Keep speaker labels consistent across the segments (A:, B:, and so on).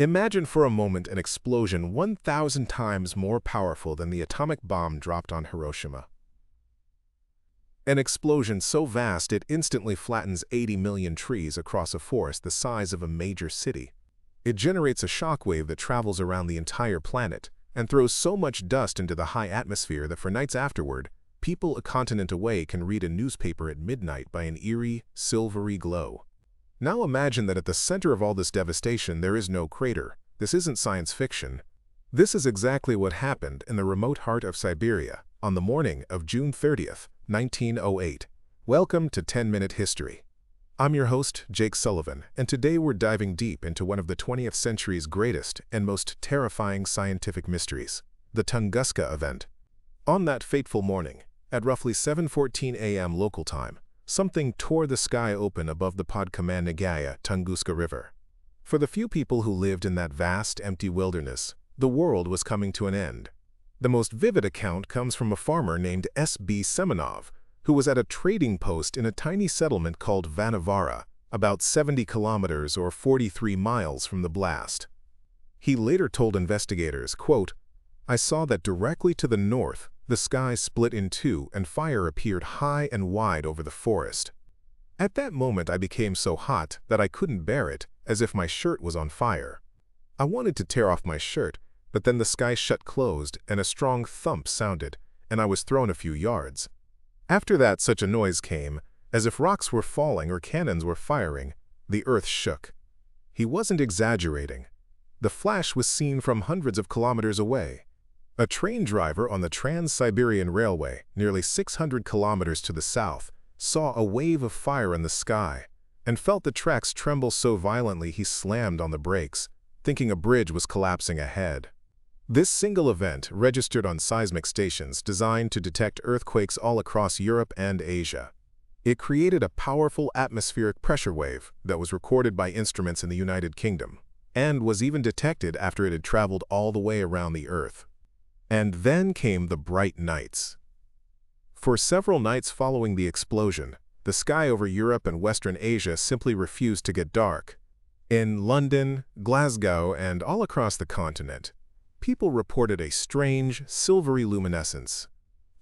A: Imagine for a moment an explosion 1,000 times more powerful than the atomic bomb dropped on Hiroshima. An explosion so vast it instantly flattens 80 million trees across a forest the size of a major city. It generates a shockwave that travels around the entire planet and throws so much dust into the high atmosphere that for nights afterward, people a continent away can read a newspaper at midnight by an eerie, silvery glow. Now imagine that at the center of all this devastation there is no crater. This isn't science fiction. This is exactly what happened in the remote heart of Siberia on the morning of June 30th, 1908. Welcome to 10-Minute History. I'm your host, Jake Sullivan, and today we're diving deep into one of the 20th century's greatest and most terrifying scientific mysteries, the Tunguska Event. On that fateful morning, at roughly 7:14 a.m. local time, something tore the sky open above the Podkamennaya Tunguska River. For the few people who lived in that vast, empty wilderness, the world was coming to an end. The most vivid account comes from a farmer named S.B. Semenov, who was at a trading post in a tiny settlement called Vanavara, about 70 kilometers or 43 miles from the blast. He later told investigators, quote, "I saw that directly to the north, the sky split in two and fire appeared high and wide over the forest. At that moment I became so hot that I couldn't bear it, as if my shirt was on fire. I wanted to tear off my shirt, but then the sky shut closed and a strong thump sounded, and I was thrown a few yards. After that such a noise came, as if rocks were falling or cannons were firing. The earth shook." He wasn't exaggerating. The flash was seen from hundreds of kilometers away. A train driver on the Trans-Siberian Railway, nearly 600 kilometers to the south, saw a wave of fire in the sky and felt the tracks tremble so violently he slammed on the brakes, thinking a bridge was collapsing ahead. This single event registered on seismic stations designed to detect earthquakes all across Europe and Asia. It created a powerful atmospheric pressure wave that was recorded by instruments in the United Kingdom, and was even detected after it had traveled all the way around the Earth. And then came the bright nights. For several nights following the explosion, the sky over Europe and Western Asia simply refused to get dark. In London, Glasgow, and all across the continent, people reported a strange, silvery luminescence.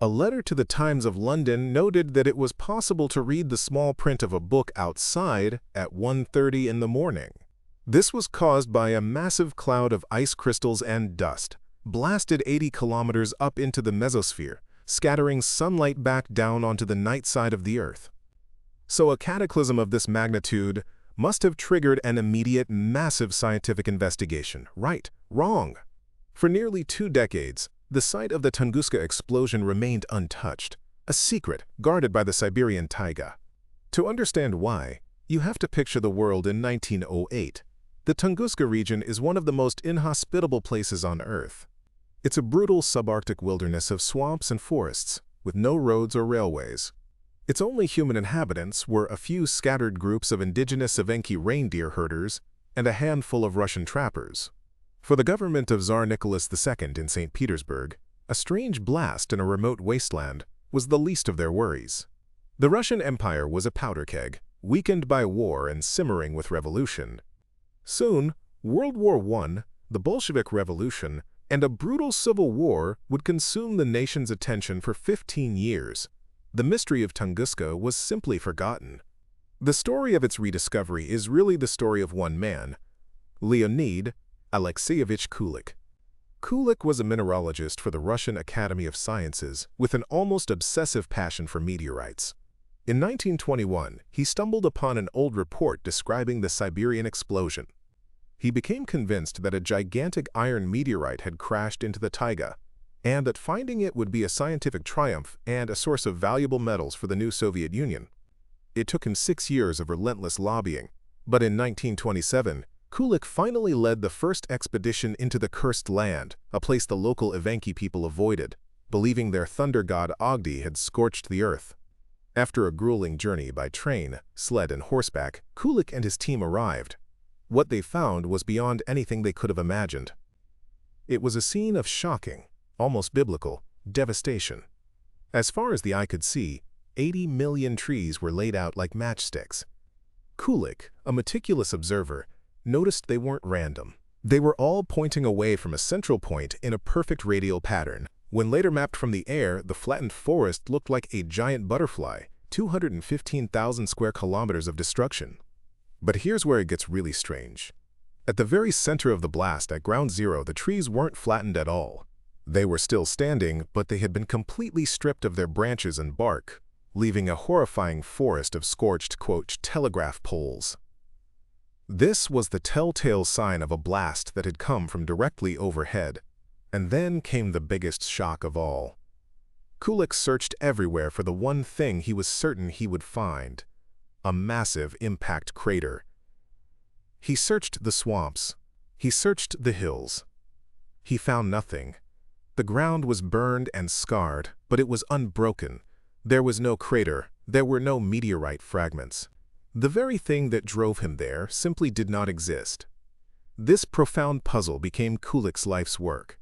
A: A letter to the Times of London noted that it was possible to read the small print of a book outside at 1:30 in the morning. This was caused by a massive cloud of ice crystals and dust, blasted 80 kilometers up into the mesosphere, scattering sunlight back down onto the night side of the Earth. So a cataclysm of this magnitude must have triggered an immediate, massive scientific investigation. Right, wrong. For nearly 2 decades, the site of the Tunguska explosion remained untouched, a secret guarded by the Siberian taiga. To understand why, you have to picture the world in 1908. The Tunguska region is one of the most inhospitable places on Earth. It's a brutal subarctic wilderness of swamps and forests, with no roads or railways. Its only human inhabitants were a few scattered groups of indigenous Evenki reindeer herders and a handful of Russian trappers. For the government of Tsar Nicholas II in St. Petersburg, a strange blast in a remote wasteland was the least of their worries. The Russian Empire was a powder keg, weakened by war and simmering with revolution. Soon, World War I, the Bolshevik Revolution, and a brutal civil war would consume the nation's attention for 15 years. The mystery of Tunguska was simply forgotten. The story of its rediscovery is really the story of one man, Leonid Alexeyevich Kulik. Kulik was a mineralogist for the Russian Academy of Sciences with an almost obsessive passion for meteorites. In 1921, he stumbled upon an old report describing the Siberian explosion. He became convinced that a gigantic iron meteorite had crashed into the taiga, and that finding it would be a scientific triumph and a source of valuable metals for the new Soviet Union. It took him 6 years of relentless lobbying, but in 1927, Kulik finally led the first expedition into the Cursed Land, a place the local Evenki people avoided, believing their thunder god Agdi had scorched the earth. After a grueling journey by train, sled, and horseback, Kulik and his team arrived. What they found was beyond anything they could have imagined. It was a scene of shocking, almost biblical, devastation. As far as the eye could see, 80 million trees were laid out like matchsticks. Kulik, a meticulous observer, noticed they weren't random. They were all pointing away from a central point in a perfect radial pattern. When later mapped from the air, the flattened forest looked like a giant butterfly, 215,000 square kilometers of destruction. But here's where it gets really strange. At the very center of the blast at ground zero, the trees weren't flattened at all. They were still standing, but they had been completely stripped of their branches and bark, leaving a horrifying forest of scorched, telegraph poles. This was the telltale sign of a blast that had come from directly overhead. And then came the biggest shock of all. Kulik searched everywhere for the one thing he was certain he would find: a massive impact crater. He searched the swamps. He searched the hills. He found nothing. The ground was burned and scarred, but it was unbroken. There was no crater. There were no meteorite fragments. The very thing that drove him there simply did not exist. This profound puzzle became Kulik's life's work.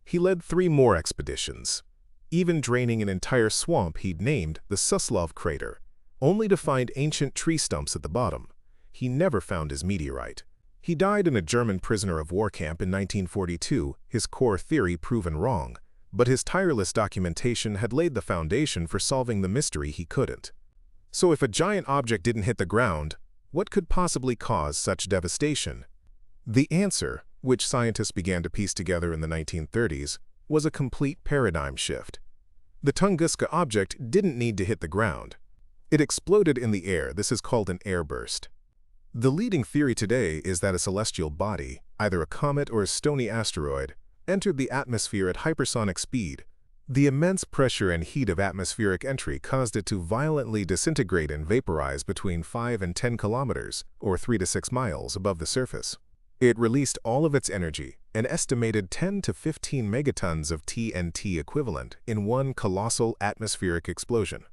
A: He led 3 more expeditions, even draining an entire swamp he'd named the Suslov crater, only to find ancient tree stumps at the bottom. He never found his meteorite. He died in a German prisoner of war camp in 1942, his core theory proven wrong, but his tireless documentation had laid the foundation for solving the mystery he couldn't. So if a giant object didn't hit the ground, what could possibly cause such devastation? The answer, which scientists began to piece together in the 1930s, was a complete paradigm shift. The Tunguska object didn't need to hit the ground. It exploded in the air. This is called an airburst. The leading theory today is that a celestial body, either a comet or a stony asteroid, entered the atmosphere at hypersonic speed. The immense pressure and heat of atmospheric entry caused it to violently disintegrate and vaporize between 5 and 10 kilometers, or 3 to 6 miles, above the surface. It released all of its energy, an estimated 10 to 15 megatons of TNT equivalent, in one colossal atmospheric explosion.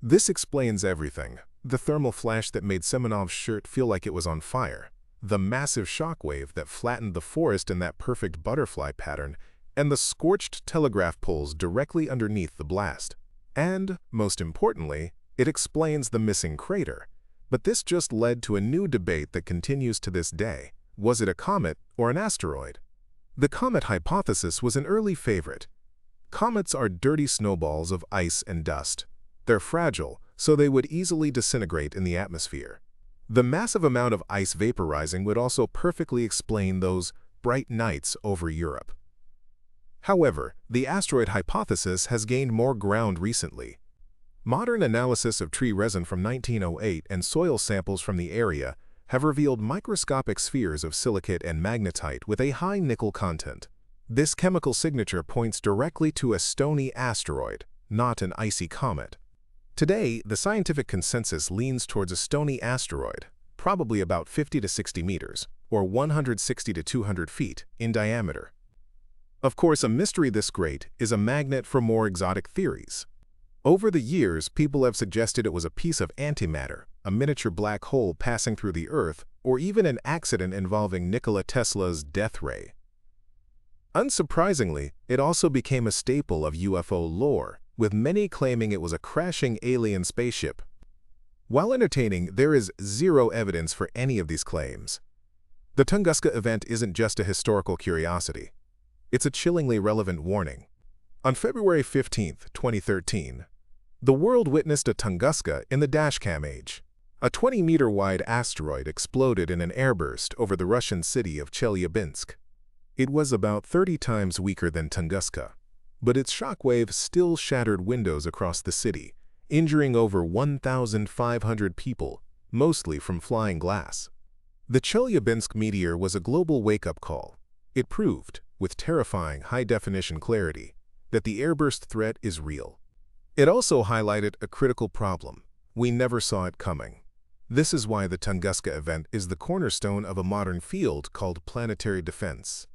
A: This explains everything: the thermal flash that made Semenov's shirt feel like it was on fire, the massive shockwave that flattened the forest in that perfect butterfly pattern, and the scorched telegraph poles directly underneath the blast. And, most importantly, it explains the missing crater. But this just led to a new debate that continues to this day. Was it a comet or an asteroid? The comet hypothesis was an early favorite. Comets are dirty snowballs of ice and dust. They're fragile, so they would easily disintegrate in the atmosphere. The massive amount of ice vaporizing would also perfectly explain those bright nights over Europe. However, the asteroid hypothesis has gained more ground recently. Modern analysis of tree resin from 1908 and soil samples from the area have revealed microscopic spheres of silicate and magnetite with a high nickel content. This chemical signature points directly to a stony asteroid, not an icy comet. Today, the scientific consensus leans towards a stony asteroid, probably about 50 to 60 meters, or 160 to 200 feet, in diameter. Of course, a mystery this great is a magnet for more exotic theories. Over the years, people have suggested it was a piece of antimatter, a miniature black hole passing through the Earth, or even an accident involving Nikola Tesla's death ray. Unsurprisingly, it also became a staple of UFO lore, with many claiming it was a crashing alien spaceship. While entertaining, there is zero evidence for any of these claims. The Tunguska event isn't just a historical curiosity. It's a chillingly relevant warning. On February 15, 2013, the world witnessed a Tunguska in the dashcam age. A 20-meter-wide asteroid exploded in an airburst over the Russian city of Chelyabinsk. It was about 30 times weaker than Tunguska, but its shockwave still shattered windows across the city, injuring over 1,500 people, mostly from flying glass. The Chelyabinsk meteor was a global wake-up call. It proved, with terrifying high-definition clarity, that the airburst threat is real. It also highlighted a critical problem. We never saw it coming. This is why the Tunguska event is the cornerstone of a modern field called planetary defense.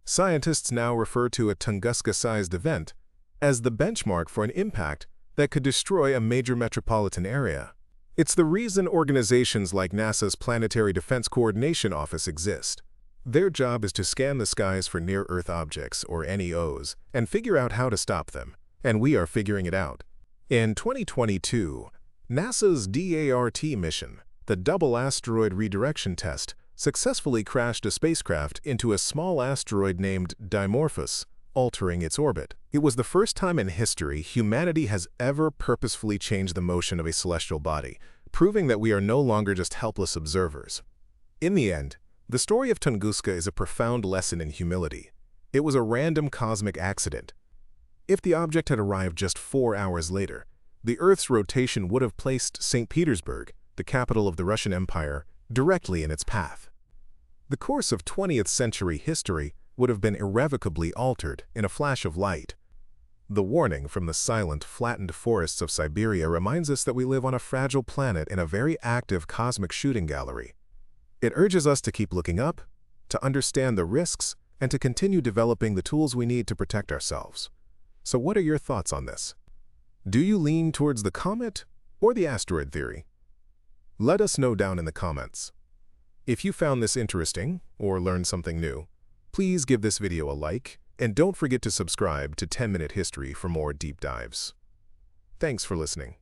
A: Scientists now refer to a Tunguska-sized event as the benchmark for an impact that could destroy a major metropolitan area. It's the reason organizations like NASA's Planetary Defense Coordination Office exist. Their job is to scan the skies for near-Earth objects, or NEOs, and figure out how to stop them. And we are figuring it out. In 2022, NASA's DART mission, the Double Asteroid Redirection Test, successfully crashed a spacecraft into a small asteroid named Dimorphos, altering its orbit. It was the first time in history humanity has ever purposefully changed the motion of a celestial body, proving that we are no longer just helpless observers. In the end, the story of Tunguska is a profound lesson in humility. It was a random cosmic accident. If the object had arrived just 4 hours later, the Earth's rotation would have placed St. Petersburg, the capital of the Russian Empire, directly in its path. The course of 20th century history would have been irrevocably altered in a flash of light. The warning from the silent, flattened forests of Siberia reminds us that we live on a fragile planet in a very active cosmic shooting gallery. It urges us to keep looking up, to understand the risks, and to continue developing the tools we need to protect ourselves. So what are your thoughts on this? Do you lean towards the comet or the asteroid theory? Let us know down in the comments. If you found this interesting or learned something new, please give this video a like and don't forget to subscribe to 10-Minute History for more deep dives. Thanks for listening.